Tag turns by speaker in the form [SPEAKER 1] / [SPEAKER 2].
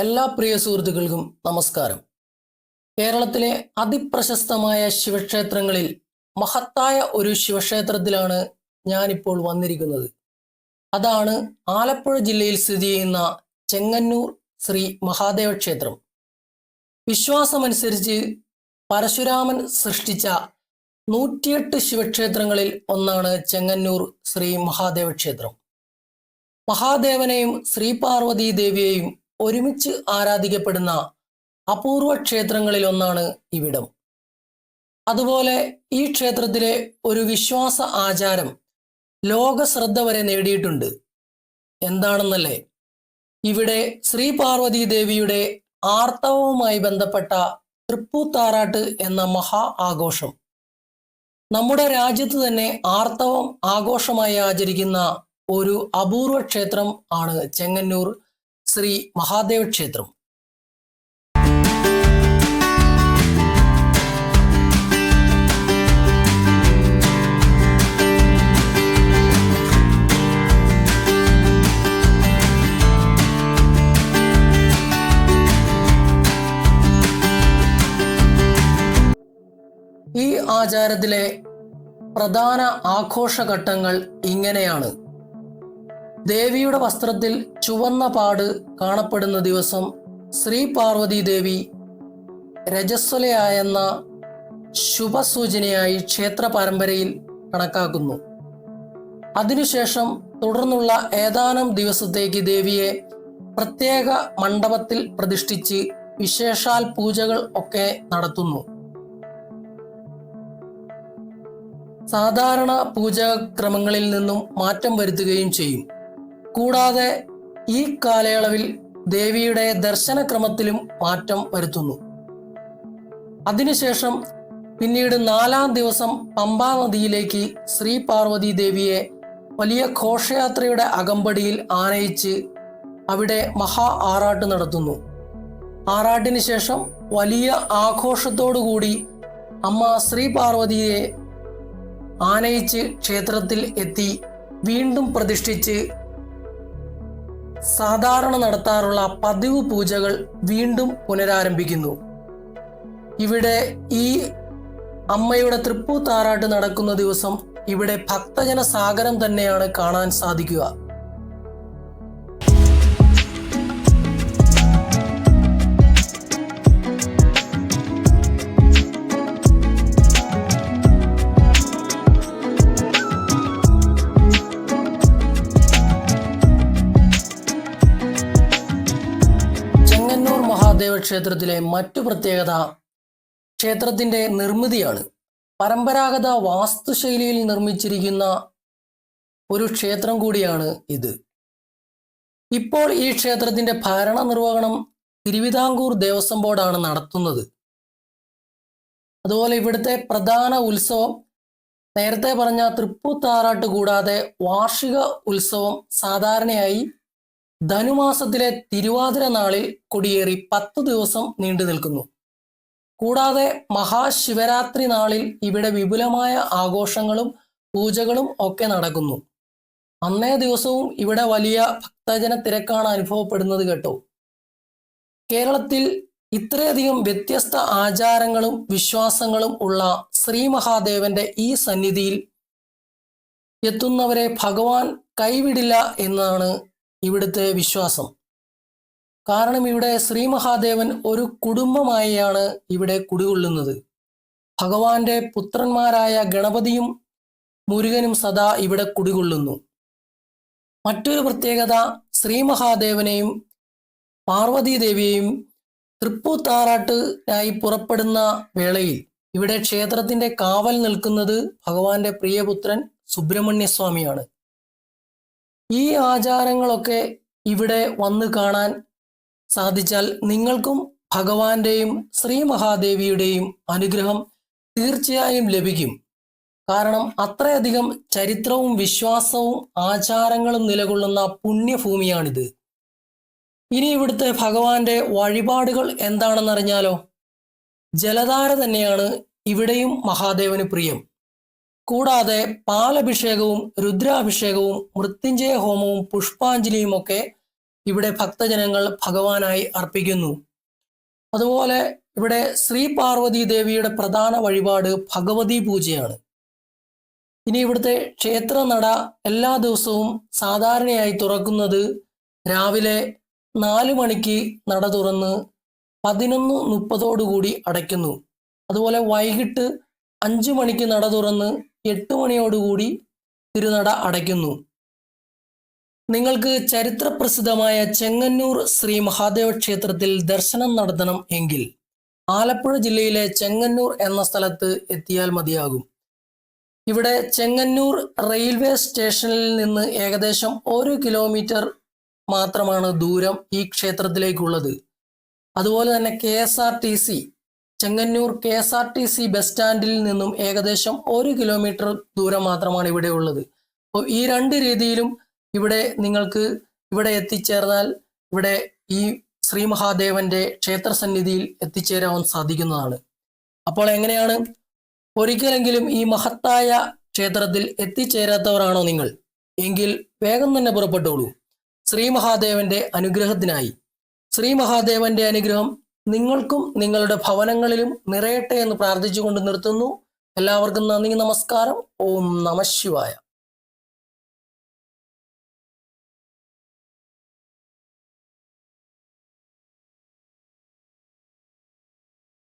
[SPEAKER 1] എല്ലാ പ്രിയ സുഹൃത്തുക്കൾക്കും നമസ്കാരം. കേരളത്തിലെ അതിപ്രശസ്തമായ ശിവക്ഷേത്രങ്ങളിൽ മഹത്തായ ഒരു ശിവക്ഷേത്രത്തിലാണ് ഞാനിപ്പോൾ വന്നിരിക്കുന്നത്. അതാണ് ആലപ്പുഴ ജില്ലയിൽ സ്ഥിതി ചെയ്യുന്ന ചെങ്ങന്നൂർ ശ്രീ മഹാദേവ ക്ഷേത്രം. വിശ്വാസമനുസരിച്ച് പരശുരാമൻ സൃഷ്ടിച്ച 108 ശിവക്ഷേത്രങ്ങളിൽ ഒന്നാണ് ചെങ്ങന്നൂർ ശ്രീ മഹാദേവ ക്ഷേത്രം. മഹാദേവനെയും ശ്രീ പാർവതി ദേവിയെയും ഒരുമിച്ച് ആരാധിക്കപ്പെടുന്ന അപൂർവ ക്ഷേത്രങ്ങളിൽ ഒന്നാണ് ഇവിടം. അതുപോലെ ഈ ക്ഷേത്രത്തിലെ ഒരു വിശ്വാസ ആചാരം ലോക ശ്രദ്ധ വരെ നേടിയിട്ടുണ്ട്. എന്താണെന്നല്ലേ? ഇവിടെ ശ്രീ പാർവതി ദേവിയുടെ ആർത്തവവുമായി ബന്ധപ്പെട്ട തൃപ്പൂത്താറാട്ട് എന്ന മഹാ ആഘോഷം. നമ്മുടെ രാജ്യത്ത് തന്നെ ആർത്തവം ആഘോഷമായി ആചരിക്കുന്ന ഒരു അപൂർവ ക്ഷേത്രം ആണ് ചെങ്ങന്നൂർ ശ്രീ മഹാദേവ ക്ഷേത്രം. ഈ ആചാരത്തിലെ പ്രധാന ആഘോഷഘട്ടങ്ങൾ ഇങ്ങനെയാണ്. ദേവിയുടെ വസ്ത്രത്തിൽ ചുവന്ന പാട് കാണപ്പെടുന്ന ദിവസം ശ്രീ പാർവതി ദേവി രജസ്വലയായെന്ന ശുഭസൂചനയായി ക്ഷേത്ര പരമ്പരയിൽ കണക്കാക്കുന്നു. അതിനുശേഷം തുടർന്നുള്ള ഏതാനും ദിവസത്തേക്ക് ദേവിയെ പ്രത്യേക മണ്ഡപത്തിൽ പ്രതിഷ്ഠിച്ച് വിശേഷാൽ പൂജകൾ ഒക്കെ നടത്തുന്നു. സാധാരണ പൂജാക്രമങ്ങളിൽ നിന്നും മാറ്റം വരുത്തുകയും ചെയ്യും. കൂടാതെ ഈ കാലയളവിൽ ദേവിയുടെ ദർശനക്രമത്തിലും മാറ്റം വരുത്തുന്നു. അതിനുശേഷം പിന്നീട് 4-ാം ദിവസം പമ്പാ നദിയിലേക്ക് ശ്രീ പാർവതി ദേവിയെ വലിയ ഘോഷയാത്രയുടെ അകമ്പടിയിൽ ആനയിച്ച് അവിടെ മഹാ ആറാട്ട് നടത്തുന്നു. ആറാട്ടിന് ശേഷം വലിയ ആഘോഷത്തോടുകൂടി അമ്മ ശ്രീ പാർവതിയെ ആനയിച്ച് ക്ഷേത്രത്തിൽ എത്തി വീണ്ടും പ്രതിഷ്ഠിച്ച് സാധാരണ നടത്താറുള്ള പതിവ് പൂജകൾ വീണ്ടും പുനരാരംഭിക്കുന്നു. ഇവിടെ ഈ അമ്മയുടെ തൃപ്പൂത്താറാട്ട് നടക്കുന്ന ദിവസം ഇവിടെ ഭക്തജന സാഗരം തന്നെയാണ് കാണാൻ സാധിക്കുക. ക്ഷേത്രത്തിലെ മറ്റു പ്രത്യേകത ക്ഷേത്രത്തിന്റെ നിർമ്മിതിയാണ്. പരമ്പരാഗത വാസ്തുശൈലിയിൽ നിർമ്മിച്ചിരിക്കുന്ന ഒരു ക്ഷേത്രം കൂടിയാണ് ഇത്. ഇപ്പോൾ ഈ ക്ഷേത്രത്തിന്റെ ഭരണ നിർവഹണം തിരുവിതാംകൂർ ദേവസ്വം ബോർഡാണ് നടത്തുന്നത്. അതുപോലെ ഇവിടുത്തെ പ്രധാന ഉത്സവം നേരത്തെ പറഞ്ഞ തൃപ്പൂത്താറാട്ട് കൂടാതെ വാർഷിക ഉത്സവം സാധാരണയായി ധനുമാസത്തിലെ തിരുവാതിര നാളിൽ കൊടിയേറി 10 ദിവസം നീണ്ടു നിൽക്കുന്നു. കൂടാതെ മഹാശിവരാത്രി നാളിൽ ഇവിടെ വിപുലമായ ആഘോഷങ്ങളും പൂജകളും ഒക്കെ നടക്കുന്നു. അന്നേ ദിവസവും ഇവിടെ വലിയ ഭക്തജന തിരക്കാണ് അനുഭവപ്പെടുന്നത് കേട്ടോ. കേരളത്തിൽ ഇത്രയധികം വ്യത്യസ്ത ആചാരങ്ങളും വിശ്വാസങ്ങളും ഉള്ള ശ്രീ മഹാദേവന്റെ ഈ സന്നിധിയിൽ എത്തുന്നവരെ ഭഗവാൻ കൈവിടില്ല എന്നാണ് ഇവിടുത്തെ വിശ്വാസം. കാരണം ഇവിടെ ശ്രീ മഹാദേവൻ ഒരു കുടുംബമായാണ് ഇവിടെ കുടികൊള്ളുന്നത്. ഭഗവാന്റെ പുത്രന്മാരായ ഗണപതിയും മുരുകനും സദാ ഇവിടെ കുടികൊള്ളുന്നു. മറ്റൊരു പ്രത്യേകത, ശ്രീ മഹാദേവനെയും പാർവതി ദേവിയെയും തൃപ്പൂത്താറാട്ടിനായി പുറപ്പെടുന്ന വേളയിൽ ഇവിടെ ക്ഷേത്രത്തിന്റെ കാവൽ നിൽക്കുന്നത് ഭഗവാന്റെ പ്രിയപുത്രൻ സുബ്രഹ്മണ്യസ്വാമിയാണ്. ഈ ആചാരങ്ങളൊക്കെ ഇവിടെ വന്ന് കാണാൻ സാധിച്ചാൽ നിങ്ങൾക്കും ഭഗവാന്റെയും ശ്രീ മഹാദേവിയുടെയും അനുഗ്രഹം തീർച്ചയായും ലഭിക്കും. കാരണം അത്രയധികം ചരിത്രവും വിശ്വാസവും ആചാരങ്ങളും നിലകൊള്ളുന്ന പുണ്യഭൂമിയാണിത്. ഇനി ഇവിടുത്തെ ഭഗവാന്റെ വഴിപാടുകൾ എന്താണെന്നറിഞ്ഞാലോ? ജലധാര തന്നെയാണ് ഇവിടെയും മഹാദേവന് പ്രിയം. കൂടാതെ പാലഭിഷേകവും രുദ്രാഭിഷേകവും മൃത്യുഞ്ജയ ഹോമവും പുഷ്പാഞ്ജലിയും ഒക്കെ ഇവിടെ ഭക്തജനങ്ങൾ ഭഗവാനായി അർപ്പിക്കുന്നു. അതുപോലെ ഇവിടെ ശ്രീ പാർവതി ദേവിയുടെ പ്രധാന വഴിപാട് ഭഗവതി പൂജയാണ്. ഇനി ഇവിടുത്തെ ക്ഷേത്ര നട എല്ലാ ദിവസവും സാധാരണയായി തുറക്കുന്നത് രാവിലെ 4 മണിക്ക് നട തുറന്ന് 11:30 അടയ്ക്കുന്നു. അതുപോലെ വൈകിട്ട് 5 മണിക്ക് നട തുറന്ന് 8 മണിയോടുകൂടി തിരുനട അടയ്ക്കുന്നു. നിങ്ങൾക്ക് ചരിത്രപ്രസിദ്ധമായ ചെങ്ങന്നൂർ ശ്രീ മഹാദേവ ക്ഷേത്രത്തിൽ ദർശനം നടത്തണം എങ്കിൽ ആലപ്പുഴ ജില്ലയിലെ ചെങ്ങന്നൂർ എന്ന സ്ഥലത്ത് എത്തിയാൽ മതിയാകും. ഇവിടെ ചെങ്ങന്നൂർ റെയിൽവേ സ്റ്റേഷനിൽ നിന്ന് ഏകദേശം 1 കിലോമീറ്റർ മാത്രമാണ് ദൂരം ഈ ക്ഷേത്രത്തിലേക്കുള്ളത്. അതുപോലെ തന്നെ KSRTC ചെങ്ങന്നൂർ KSRTC ബസ് സ്റ്റാൻഡിൽ നിന്നും ഏകദേശം 1 കിലോമീറ്റർ ദൂരം മാത്രമാണ് ഇവിടെ ഉള്ളത്. അപ്പോൾ ഈ 2 രീതിയിലും ഇവിടെ നിങ്ങൾക്ക് ഇവിടെ എത്തിച്ചേർന്നാൽ ഇവിടെ ഈ ശ്രീ മഹാദേവന്റെ ക്ഷേത്രസന്നിധിയിൽ എത്തിച്ചേരാൻ സാധിക്കുന്നതാണ്. അപ്പോൾ എങ്ങനെയാണ്? ഒരിക്കലെങ്കിലും ഈ മഹത്തായ ക്ഷേത്രത്തിൽ എത്തിച്ചേരാത്തവരാണോ നിങ്ങൾ എങ്കിൽ വേഗം തന്നെ പുറപ്പെട്ടോളൂ ശ്രീ മഹാദേവന്റെ അനുഗ്രഹത്തിനായി. ശ്രീ മഹാദേവന്റെ അനുഗ്രഹം നിങ്ങൾക്കും നിങ്ങളുടെ ഭവനങ്ങളിലും നിറയട്ടെ എന്ന് പ്രാർത്ഥിച്ചുകൊണ്ട് നിർത്തുന്നു. എല്ലാവർക്കും നന്ദി, നമസ്കാരം. ഓം നമഃ ശിവായ.